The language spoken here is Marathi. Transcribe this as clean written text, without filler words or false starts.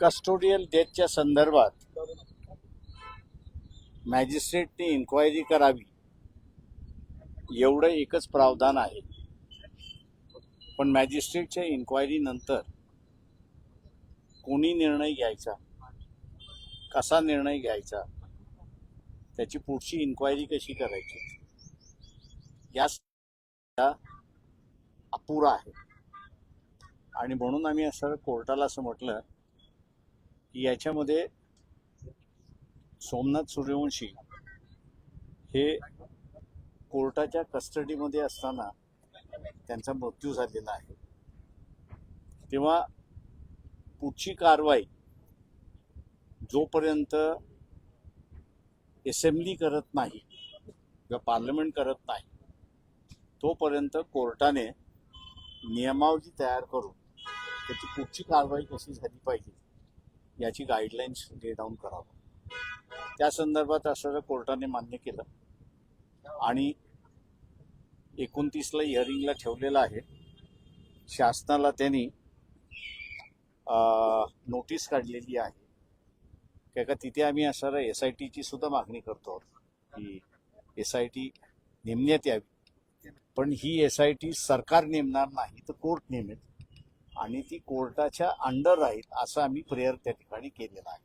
कस्टोडियल डेथच्या संदर्भात मॅजिस्ट्रेटने इन्क्वायरी करावी एवढं एकच प्रावधान आहे. पण मॅजिस्ट्रेटच्या इन्क्वायरी नंतर कोणी निर्णय घ्यायचा, कसा निर्णय घ्यायचा, त्याची पुढची इन्क्वायरी कशी करायची, या अपुरा आहे. आणि म्हणून आम्ही असं कोर्टाला असं म्हटलं की याच्यामध्ये सोमनाथ सूर्यवंशी हे कोर्टाच्या कस्टडीमध्ये असताना त्यांचा मृत्यू झालेला आहे. तेव्हा पुढची कारवाई जोपर्यंत असेंब्ली करत नाही किंवा पार्लमेंट करत नाही तोपर्यंत कोर्टाने नियमावली तयार करून त्याची पुढची कारवाई कशी झाली पाहिजे याची गाईडलाईन्स ले डाऊन करावं. त्या संदर्भात असं कोर्टाने मान्य केलं आणि 29ला हिअरिंगला ठेवलेलं आहे. शासनाला त्यांनी नोटीस काढलेली आहे का तिथे आम्ही असं SITची सुद्धा मागणी करतो की SIT नेमण्यात यावी. पण ही SIT सरकार नेमणार नाही तर कोर्ट नेमेल आणि ती कोर्टाच्या अंडर राहील असं आम्ही प्रेयर त्या ठिकाणी केलेलं आहे.